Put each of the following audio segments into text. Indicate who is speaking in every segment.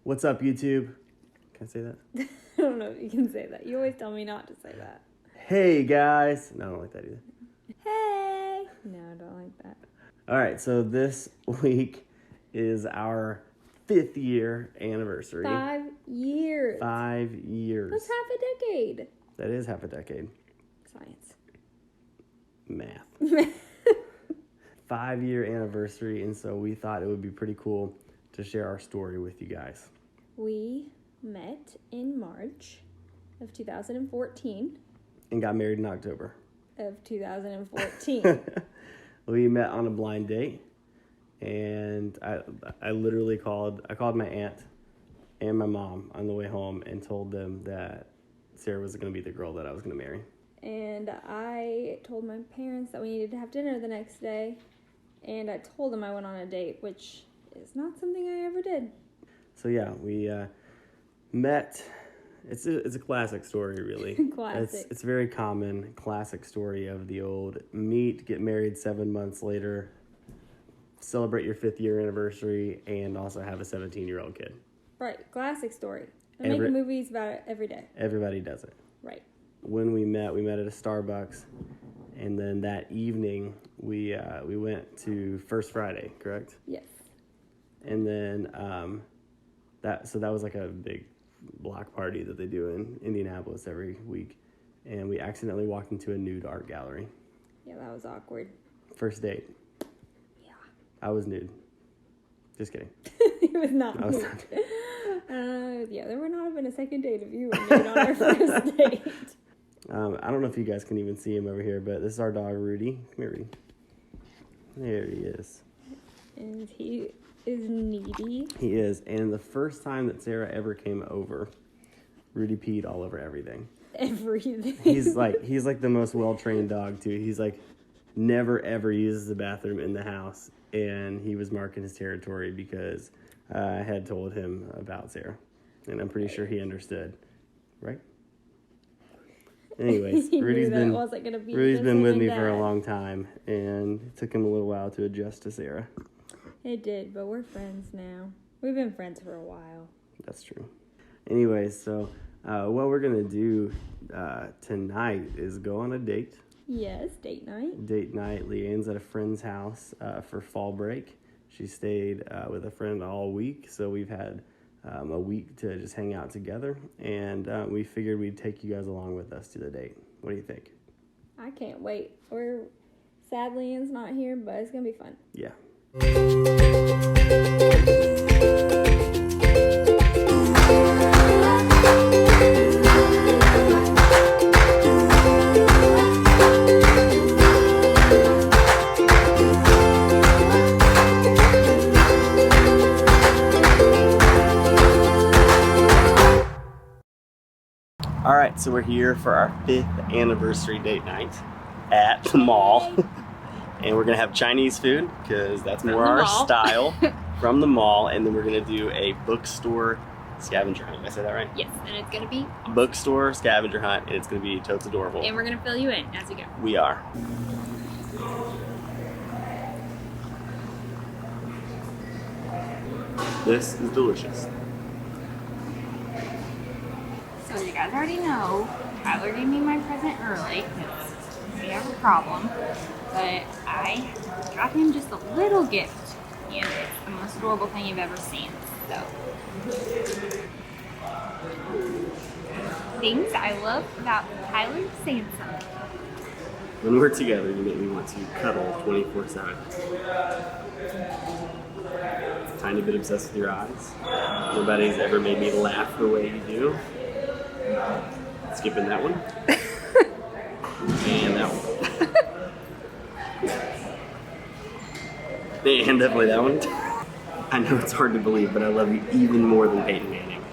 Speaker 1: What's up, YouTube? Can I say that?
Speaker 2: I don't know if you can say that. You always tell me not to say that.
Speaker 1: Hey, guys. No, I don't like that either.
Speaker 2: Hey! No, I don't like that.
Speaker 1: All right, so this week is our 5th year anniversary.
Speaker 2: 5 years.
Speaker 1: 5 years.
Speaker 2: That's half a decade.
Speaker 1: That is half a decade.
Speaker 2: Science.
Speaker 1: Math. 5-year anniversary, and so we thought it would be pretty cool to share our story with you guys.
Speaker 2: We met in March of 2014.
Speaker 1: And got married in October
Speaker 2: of 2014.
Speaker 1: We met on a blind date, and I literally called my aunt and my mom on the way home and told them that Sarah was going to be the girl that I was going to marry.
Speaker 2: And I told my parents that we needed to have dinner the next day, and I told them I went on a date, which is not something I ever did.
Speaker 1: So yeah, we met. It's a classic story, really.
Speaker 2: Classic.
Speaker 1: It's a very common classic story of the old meet, get married 7 months later, celebrate your 5th year anniversary, and also have a 17-year-old kid.
Speaker 2: Right, classic story. They're making movies about it every day.
Speaker 1: Everybody does it.
Speaker 2: Right.
Speaker 1: When we met at a Starbucks, and then that evening we went to First Friday, correct?
Speaker 2: Yes.
Speaker 1: And then that was like a big block party that they do in Indianapolis every week, and we accidentally walked into a nude art gallery.
Speaker 2: Yeah, that was awkward.
Speaker 1: First date.
Speaker 2: Yeah.
Speaker 1: I was nude. Just kidding.
Speaker 2: He was not nude. Yeah, there would not have been a second date if you were nude on our first date.
Speaker 1: I don't know if you guys can even see him over here, but this is our dog, Rudy. Come here, Rudy. There he is. And
Speaker 2: he is needy.
Speaker 1: He is. And the first time that Sarah ever came over, Rudy peed all over everything.
Speaker 2: Everything.
Speaker 1: He's like the most well-trained dog, too. He's like never, ever uses the bathroom in the house. And he was marking his territory because I had told him about Sarah. And I'm pretty sure he understood. Right? Anyways, Rudy's been with me for a long time, and it took him a little while to adjust to Sarah.
Speaker 2: It did, but we're friends now. We've been friends for a while.
Speaker 1: That's true. Anyways, so what we're going to do tonight is go on a date.
Speaker 2: Yes, date night.
Speaker 1: Date night. Leanne's at a friend's house for fall break. She stayed with a friend all week, so we've had a week to just hang out together, and we figured we'd take you guys along with us to the date. What do you think?
Speaker 2: I can't wait. We're sad Leanne's not here, but it's going to be fun.
Speaker 1: Yeah. All right, so we're here for our 5th anniversary date night at the mall. And we're going to have Chinese food because that's more our style from the mall. And then we're going to do a bookstore scavenger hunt. Did I say that right?
Speaker 3: Yes, and it's going to be awesome.
Speaker 1: Bookstore scavenger hunt, and it's going to be totes adorable.
Speaker 3: And we're going to fill you in as we go.
Speaker 1: We are. This is delicious.
Speaker 3: So you guys already know, Tyler gave me my present early because we have a problem. But I got him just a little gift, and it's the most adorable thing you've ever seen. So, things I love about Tyler Sansom.
Speaker 1: When we're together, you make me want to cuddle 24/7. Tiny bit obsessed with your eyes. Nobody's ever made me laugh the way you do. Skipping that one. And that one. And definitely that one. I know it's hard to believe, but I love you even more than Peyton Manning.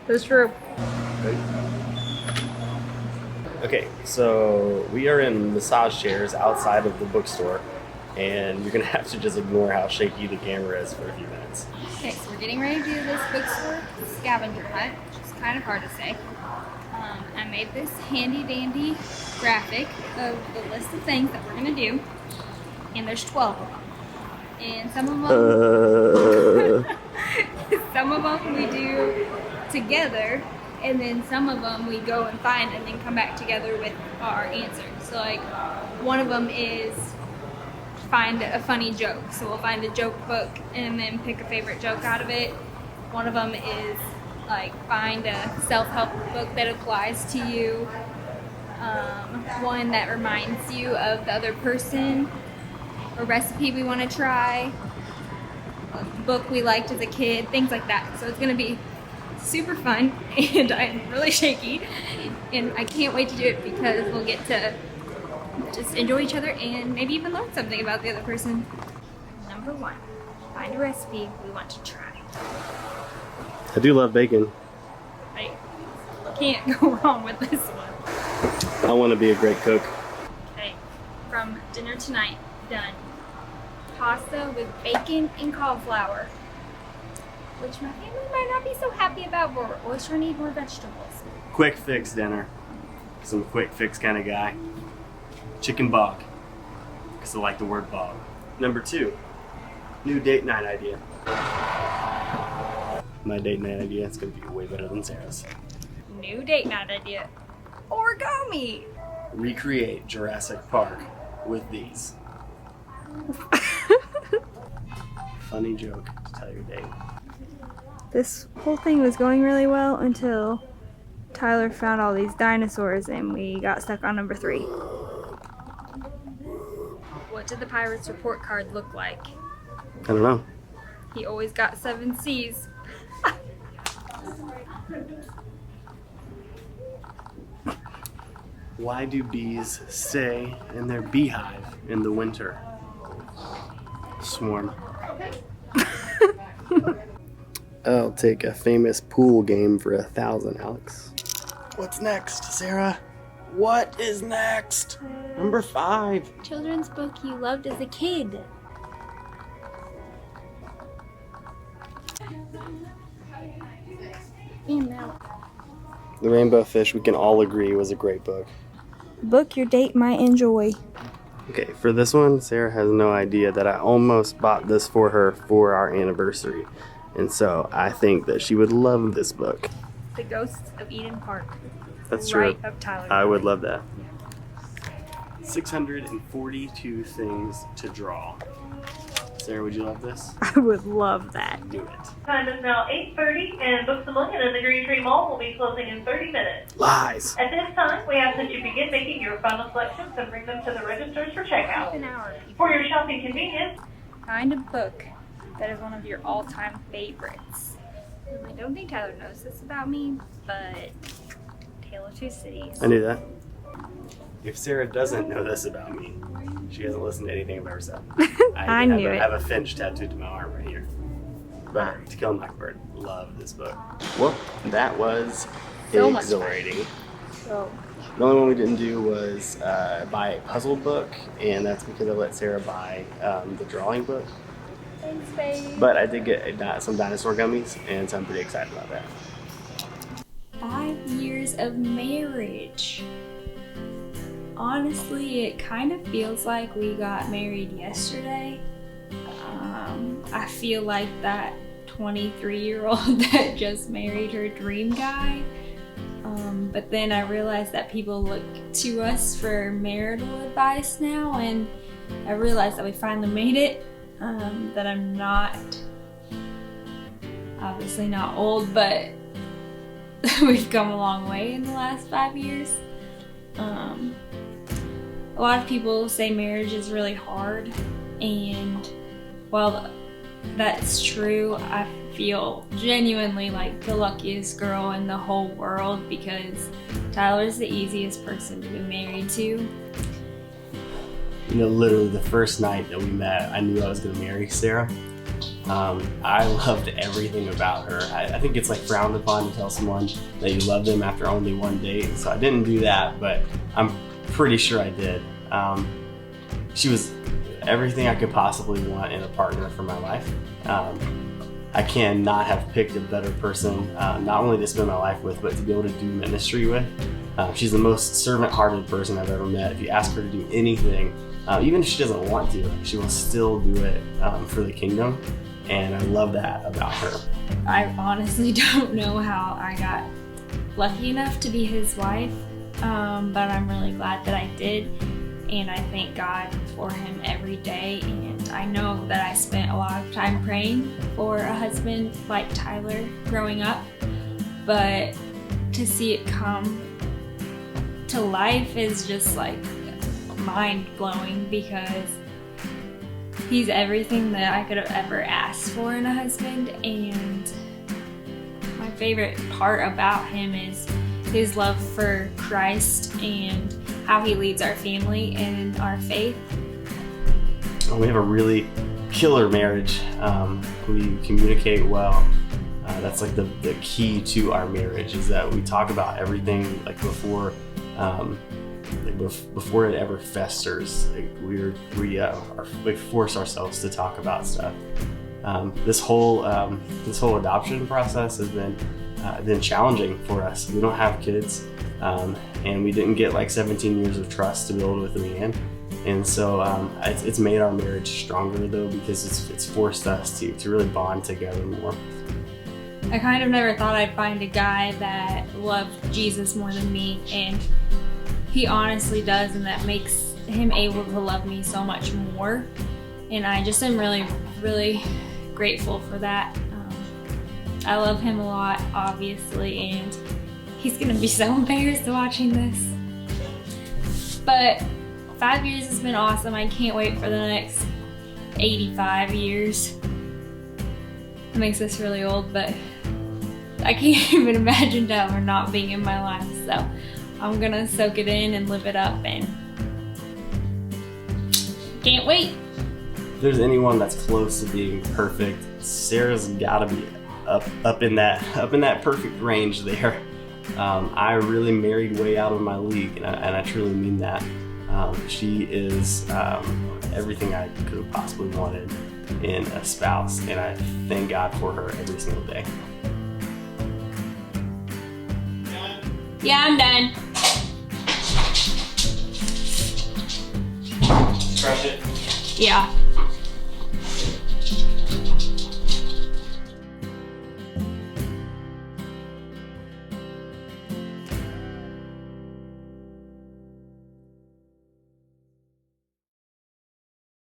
Speaker 3: That's true.
Speaker 1: Right? Okay, so we are in massage chairs outside of the bookstore, and you're going to have to just ignore how shaky the camera is for a few minutes.
Speaker 3: Okay, so we're getting ready to do this bookstore scavenger hunt, which is kind of hard to say. I made this handy dandy graphic of the list of things that we're going to do, and there's 12 of them. And some of them some of them we do together, and then some of them we go and find and then come back together with our answers. So like one of them is find a funny joke. So we'll find a joke book and then pick a favorite joke out of it. One of them is like find a self-help book that applies to you. One that reminds you of the other person, a recipe we want to try, a book we liked as a kid, things like that. So it's going to be super fun, and I'm really shaky, and I can't wait to do it because we'll get to just enjoy each other and maybe even learn something about the other person. Number 1, find a recipe we want to try.
Speaker 1: I do love bacon.
Speaker 3: I can't go wrong with this one.
Speaker 1: I want to be a great cook.
Speaker 3: Okay, from dinner tonight, done. Pasta with bacon and cauliflower, which my family might not be so happy about, but we're always trying to eat more vegetables.
Speaker 1: Quick fix dinner. Because I'm a quick fix kind of guy. Chicken bog. Because I like the word bog. Number 2, new date night idea. My date night idea is going to be way better than Sarah's.
Speaker 3: New date night idea. Origami!
Speaker 1: Recreate Jurassic Park with these. Funny joke to tell your date.
Speaker 2: This whole thing was going really well until Tyler found all these dinosaurs and we got stuck on number 3.
Speaker 3: What did the pirate's report card look like?
Speaker 1: I don't know.
Speaker 3: He always got 7 C's.
Speaker 1: Why do bees stay in their beehive in the winter? Swarm. I'll take a famous pool game for 1,000, Alex. What's next, Sarah? What is next? Number 5.
Speaker 3: Children's book you loved as a kid. And now.
Speaker 1: The Rainbow Fish, we can all agree, was a great book.
Speaker 2: Book your date might enjoy.
Speaker 1: Okay, for this one, Sarah has no idea that I almost bought this for her for our anniversary. And so I think that she would love this book.
Speaker 3: The Ghosts of Eden Park.
Speaker 1: That's
Speaker 3: right
Speaker 1: true.
Speaker 3: Up Tyler.
Speaker 1: I would love that. 642 things to draw. Sarah, would you love this?
Speaker 2: I would love that.
Speaker 1: Do it.
Speaker 4: Time is now 8:30, and Books A Million in the Green Tree Mall will be closing in 30 minutes.
Speaker 1: Lies.
Speaker 4: At this time, we ask that you begin making your final selections and bring them to the registers for checkout.
Speaker 3: An hour.
Speaker 4: For your shopping convenience,
Speaker 3: Find a book that is one of your all-time favorites. I don't think Tyler knows this about me, but Tale of Two Cities.
Speaker 1: I knew that. If Sarah doesn't know this about me, she hasn't listened to anything I've ever said.
Speaker 2: I knew it.
Speaker 1: I have a finch tattooed to my arm right here. But To Kill a Mockingbird, love this book. Well, that was
Speaker 3: So much
Speaker 1: exhilarating.
Speaker 2: So,
Speaker 1: The only one we didn't do was buy a puzzle book, and that's because I let Sarah buy the drawing book.
Speaker 3: Thanks, babe.
Speaker 1: But I did get some dinosaur gummies, and so I'm pretty excited about that.
Speaker 3: 5 years of marriage. Honestly, it kind of feels like we got married yesterday. I feel like that 23-year-old that just married her dream guy. But then I realized that people look to us for marital advice now, and I realized that we finally made it. That I'm not, obviously not old, but we've come a long way in the last 5 years. A lot of people say marriage is really hard, and while that's true, I feel genuinely like the luckiest girl in the whole world because Tyler's the easiest person to be married to.
Speaker 1: You know, literally the first night that we met, I knew I was going to marry Sarah. I loved everything about her. I think it's like frowned upon to tell someone that you love them after only one date, so I didn't do that, but I'm pretty sure I did. She was everything I could possibly want in a partner for my life. I cannot have picked a better person, not only to spend my life with, but to be able to do ministry with. She's the most servant-hearted person I've ever met. If you ask her to do anything, even if she doesn't want to, she will still do it for the kingdom, and I love that about her.
Speaker 2: I honestly don't know how I got lucky enough to be his wife, but I'm really glad that I did, and I thank God for him every day. And I know that I spent a lot of time praying for a husband like Tyler growing up, but to see it come to life is just like mind-blowing, because he's everything that I could have ever asked for in a husband. And my favorite part about him is his love for Christ and how he leads our family and our faith.
Speaker 1: We have a really killer marriage. We communicate well. That's like the key to our marriage, is that we talk about everything like before it ever festers. Like we force ourselves to talk about stuff. This whole adoption process has been challenging for us. We don't have kids, and we didn't get like 17 years of trust to build with Leanne. And so it's made our marriage stronger though, because it's forced us to really bond together more.
Speaker 2: I kind of never thought I'd find a guy that loved Jesus more than me, and he honestly does, and that makes him able to love me so much more. And I just am really, really grateful for that. I love him a lot, obviously, and he's gonna be so embarrassed watching this. But 5 years has been awesome. I can't wait for the next 85 years. It makes us really old, but I can't even imagine Tyler not being in my life. So I'm gonna soak it in and live it up, and can't wait.
Speaker 1: If there's anyone that's close to being perfect, Sarah's gotta be up in that perfect range there. I really married way out of my league, and I truly mean that. She is everything I could have possibly wanted in a spouse, and I thank God for her every single day.
Speaker 2: Yeah, I'm done.
Speaker 1: Crush it.
Speaker 2: Yeah.